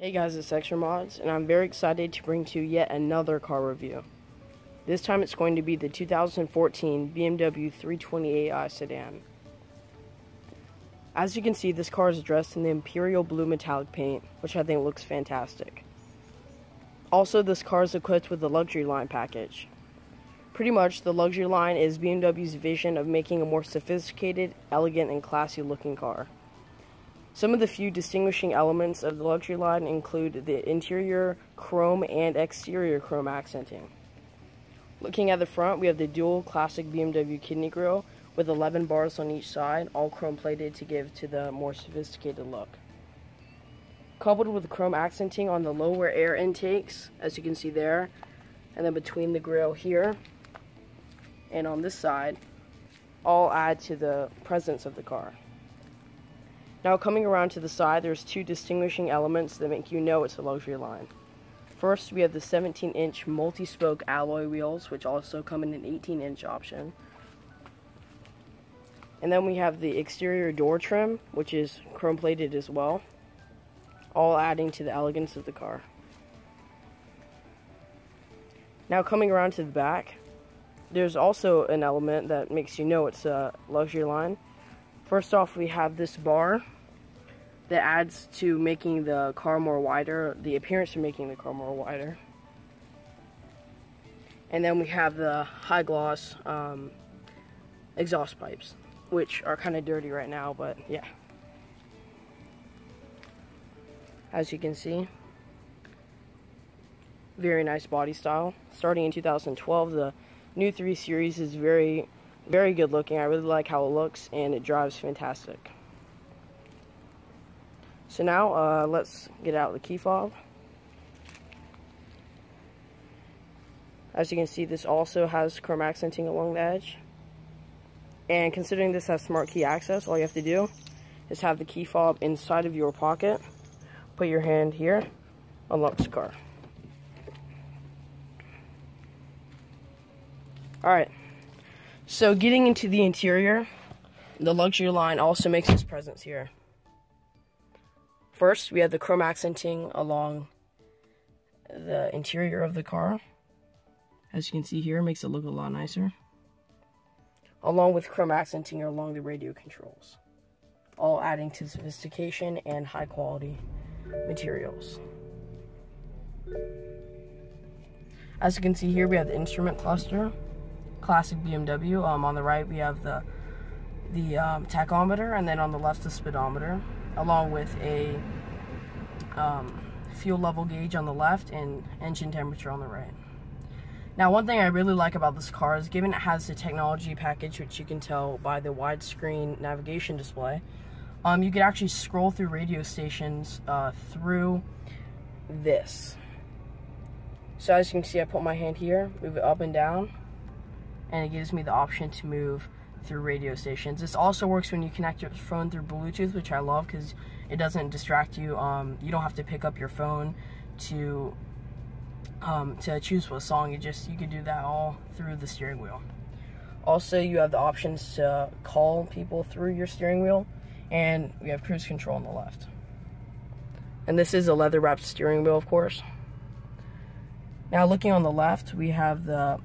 Hey guys, it's Extra Mods, and I'm very excited to bring to you yet another car review. This time it's going to be the 2014 BMW 328i sedan. As you can see, this car is dressed in the Imperial Blue metallic paint, which I think looks fantastic. Also, this car is equipped with the luxury line package. Pretty much, the luxury line is BMW's vision of making a more sophisticated, elegant, and classy looking car. Some of the few distinguishing elements of the luxury line include the interior chrome and exterior chrome accenting. Looking at the front, we have the dual classic BMW kidney grille with 11 bars on each side, all chrome plated to give to the more sophisticated look. Coupled with chrome accenting on the lower air intakes, as you can see there, and then between the grille here and on this side, all add to the presence of the car. Now, coming around to the side, there's two distinguishing elements that make you know it's a luxury line. First, we have the 17-inch multi-spoke alloy wheels, which also come in an 18-inch option. And then we have the exterior door trim, which is chrome-plated as well, all adding to the elegance of the car. Now, coming around to the back, there's also an element that makes you know it's a luxury line. First off, we have this bar that adds to making the car more wider, the appearance of making the car more wider. And then we have the high gloss exhaust pipes, which are kind of dirty right now, but yeah. As you can see, very nice body style. Starting in 2012, the new 3 Series is very good looking. I really like how it looks, and it drives fantastic. So now, let's get out the key fob. As you can see, this also has chrome accenting along the edge. And considering this has smart key access, all you have to do is have the key fob inside of your pocket, put your hand here, unlock the car. Alright, so getting into the interior, the luxury line also makes its presence here. First, we have the chrome accenting along the interior of the car. As you can see here, it makes it look a lot nicer. Along with chrome accenting along the radio controls, all adding to sophistication and high quality materials. As you can see here, we have the instrument cluster, classic BMW. On the right, we have the tachometer, and then on the left, the speedometer, along with a fuel level gauge on the left and engine temperature on the right. Now, one thing I really like about this car is, given it has the technology package, which you can tell by the widescreen navigation display, you can actually scroll through radio stations through this. So as you can see, I put my hand here, move it up and down, and it gives me the option to move through radio stations. This also works when you connect your phone through Bluetooth, which I love because it doesn't distract you. You don't have to pick up your phone to choose what song. You can do that all through the steering wheel. Also, you have the options to call people through your steering wheel, and we have cruise control on the left. And this is a leather wrapped steering wheel, of course. Now, looking on the left, we have the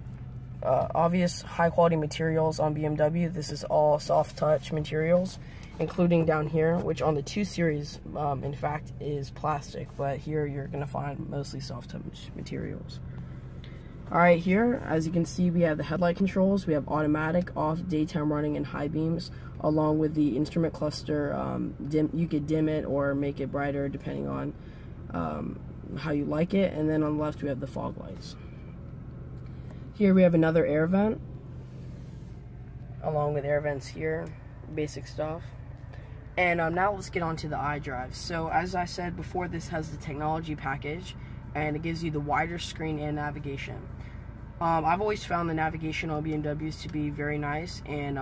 obvious high quality materials on BMW. This is all soft touch materials, including down here, which on the 2 Series in fact is plastic, but here you're gonna find mostly soft touch materials. Alright, here as you can see, we have the headlight controls. We have automatic, off, daytime running, and high beams, along with the instrument cluster. You could dim it or make it brighter depending on how you like it. And then on the left we have the fog lights. Here we have another air vent, along with air vents here, basic stuff. And now let's get on to the iDrive. So as I said before, this has the technology package, and it gives you the wider screen and navigation. I've always found the navigation on BMWs to be very nice, and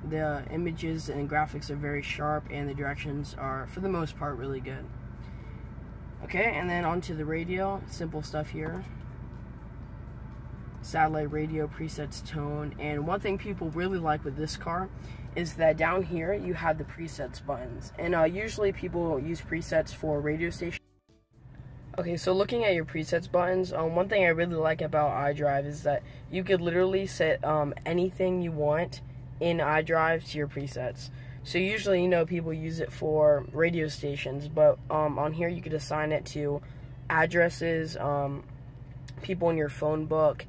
the images and graphics are very sharp, and the directions are, for the most part, really good. Okay, and then onto the radio, simple stuff here. Satellite radio, presets, tone, and one thing people really like with this car is that down here you have the presets buttons, and usually people use presets for radio stations Okay, so looking at your presets buttons, one thing I really like about iDrive is that you could literally set anything you want in iDrive to your presets. So usually, you know, people use it for radio stations, but on here you could assign it to addresses, people in your phone book,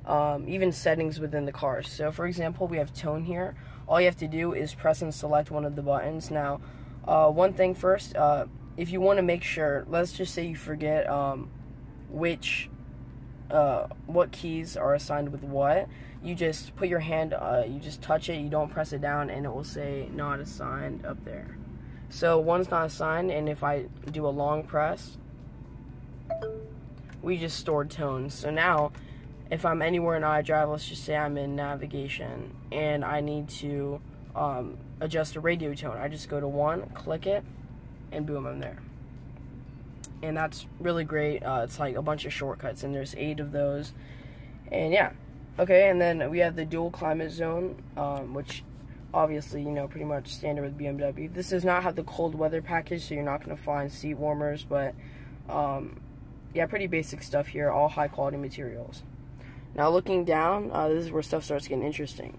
even settings within the car. So for example, we have tone here. All you have to do is press and select one of the buttons. Now, one thing first, if you want to make sure, let's just say you forget what keys are assigned with what, you just put your hand, you just touch it, you don't press it down, and it will say not assigned up there. So one's not assigned, and if I do a long press, we just stored tones. So now, if I'm anywhere in iDrive, let's just say I'm in navigation, and I need to adjust a radio tone, I just go to 1, click it, and boom, I'm there. And that's really great. It's like a bunch of shortcuts, and there's 8 of those. And yeah, okay. And then we have the dual climate zone, which obviously, you know, pretty much standard with BMW. This does not have the cold weather package, so you're not going to find seat warmers, but yeah, pretty basic stuff here, all high quality materials. Now looking down, this is where stuff starts getting interesting.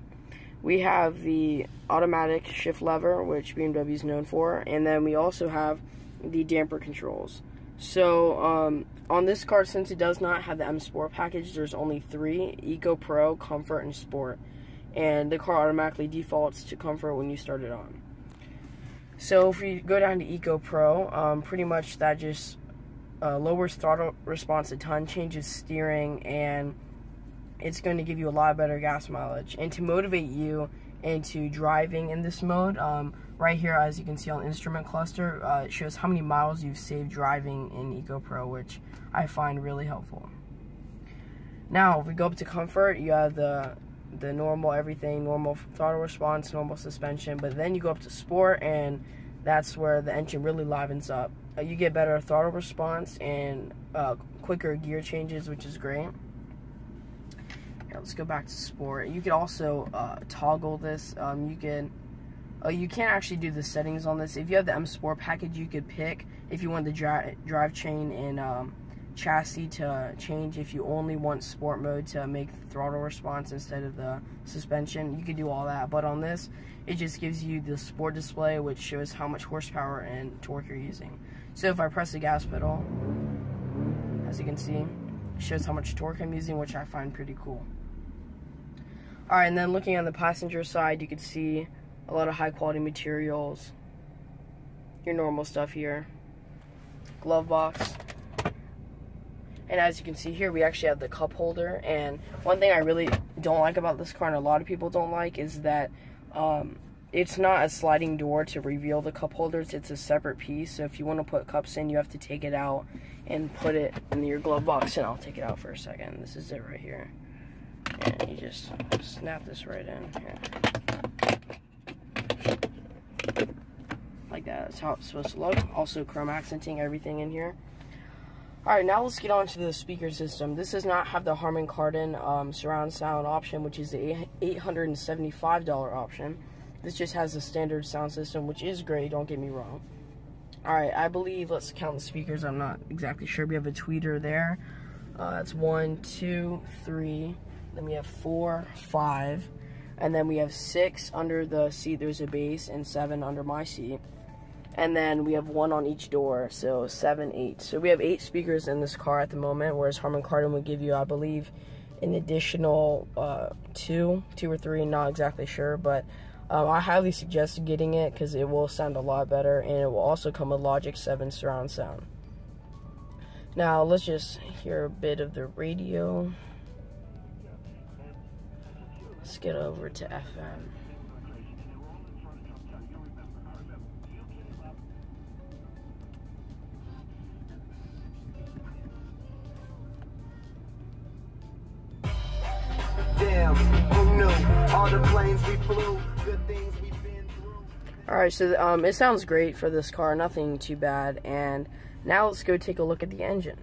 We have the automatic shift lever, which BMW is known for, and then we also have the damper controls. So on this car, since it does not have the M Sport package, there's only 3: Eco, Pro, Comfort, and Sport. And the car automatically defaults to Comfort when you start it on. So if we go down to Eco Pro, pretty much that just lowers throttle response a ton, changes steering, and it's going to give you a lot better gas mileage. And to motivate you into driving in this mode, right here, as you can see on the instrument cluster, it shows how many miles you've saved driving in Eco Pro, which I find really helpful. Now, if we go up to Comfort, you have the normal everything, normal throttle response, normal suspension, but then you go up to Sport, and that's where the engine really livens up. You get better throttle response and quicker gear changes, which is great. Let's go back to Sport. You can also toggle this. You can't actually do the settings on this. If you have the M Sport package, you could pick if you want the drivetrain and chassis to change. If you only want Sport mode to make the throttle response instead of the suspension, you could do all that. But on this, it just gives you the Sport display, which shows how much horsepower and torque you're using. So if I press the gas pedal, as you can see, it shows how much torque I'm using, which I find pretty cool. Alright, and then looking on the passenger side, you can see a lot of high quality materials. Your normal stuff here. Glove box. And as you can see here, we actually have the cup holder. And one thing I really don't like about this car, and a lot of people don't like, is that it's not a sliding door to reveal the cup holders. It's a separate piece. So if you want to put cups in, you have to take it out and put it in your glove box. And I'll take it out for a second. This is it right here. And you just snap this right in here. Like that. That's how it's supposed to look. Also chrome accenting everything in here. Alright, now let's get on to the speaker system. This does not have the Harman Kardon surround sound option, which is the $875 option. This just has the standard sound system, which is great, don't get me wrong. Alright, I believe, let's count the speakers, I'm not exactly sure. We have a tweeter there. That's 1, 2, 3. Then we have 4, 5, and then we have 6 under the seat. There's a bass, and 7 under my seat. And then we have 1 on each door, so 7, 8. So we have 8 speakers in this car at the moment, whereas Harman Kardon would give you, I believe, an additional 2 or 3, not exactly sure, but I highly suggest getting it because it will sound a lot better, and it will also come with Logic 7 surround sound. Now, let's just hear a bit of the radio. Let's get over to FM. Damn, who knew? All the planes we flew, good things we've been through. Alright, so it sounds great for this car, nothing too bad. And now let's go take a look at the engine.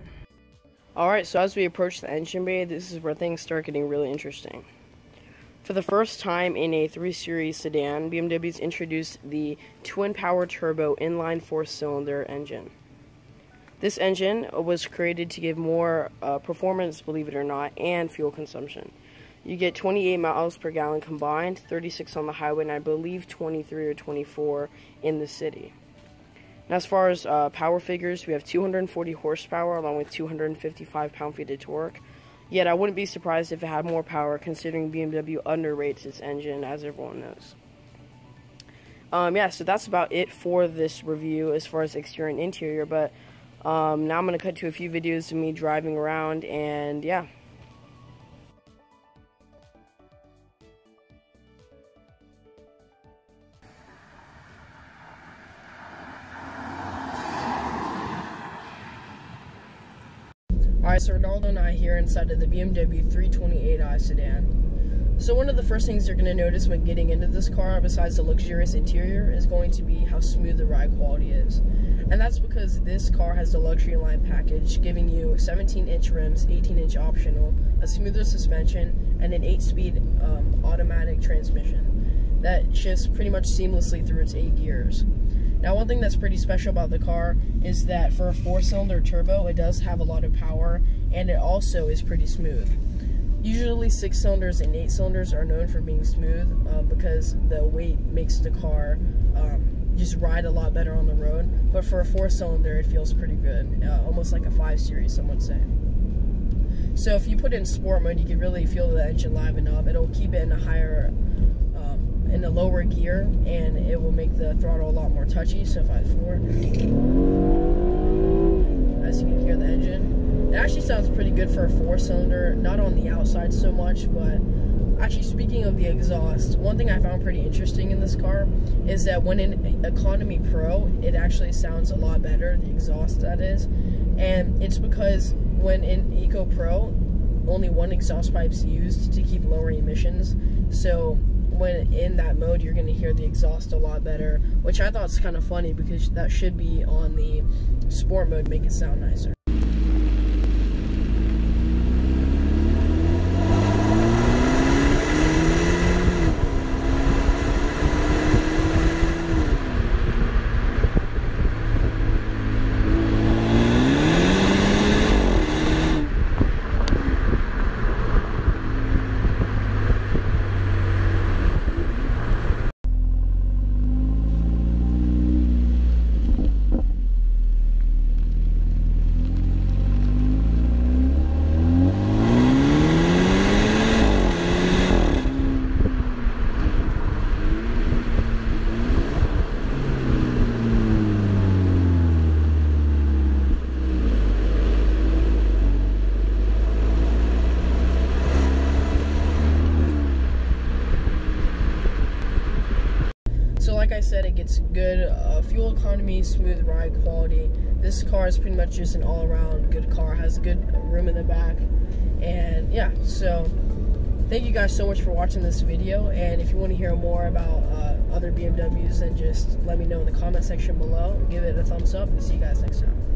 Alright, so as we approach the engine bay, this is where things start getting really interesting. For the first time in a 3 Series sedan, BMW's introduced the twin-power turbo inline 4-cylinder engine. This engine was created to give more performance, believe it or not, and fuel consumption. You get 28 miles per gallon combined, 36 on the highway, and I believe 23 or 24 in the city. Now, as far as power figures, we have 240 horsepower along with 255 pound-feet of torque. Yet, I wouldn't be surprised if it had more power, considering BMW underrates its engine, as everyone knows. Yeah, so that's about it for this review as far as exterior and interior, but now I'm going to cut to a few videos of me driving around, and yeah. Alright, so Ronaldo and I here inside of the BMW 328i sedan. So one of the first things you're going to notice when getting into this car, besides the luxurious interior, is going to be how smooth the ride quality is. And that's because this car has the luxury line package, giving you 17-inch rims, 18-inch optional, a smoother suspension, and an 8-speed automatic transmission that shifts pretty much seamlessly through its 8 gears. Now, one thing that's pretty special about the car is that for a 4-cylinder turbo, it does have a lot of power, and it also is pretty smooth. Usually 6 cylinders and 8 cylinders are known for being smooth because the weight makes the car just ride a lot better on the road. But for a 4-cylinder, it feels pretty good, almost like a 5 Series, some would say. So if you put it in sport mode, you can really feel the engine liven up. It'll keep it in a lower gear, and it will make the throttle a lot more touchy. So if I forward, as you can hear the engine, it actually sounds pretty good for a 4-cylinder, not on the outside so much, but actually, speaking of the exhaust, one thing I found pretty interesting in this car is that when in Economy Pro, it actually sounds a lot better, the exhaust that is, and it's because when in Eco Pro, only one exhaust pipe's used to keep lowering emissions, so when in that mode, you're going to hear the exhaust a lot better, which I thought was kind of funny because that should be on the sport mode to make it sound nicer. Like I said, it gets good fuel economy, smooth ride quality. This car is pretty much just an all-around good car, has good room in the back, and yeah, so thank you guys so much for watching this video, and if you want to hear more about other BMWs, then just let me know in the comment section below. Give it a thumbs up, and see you guys next time.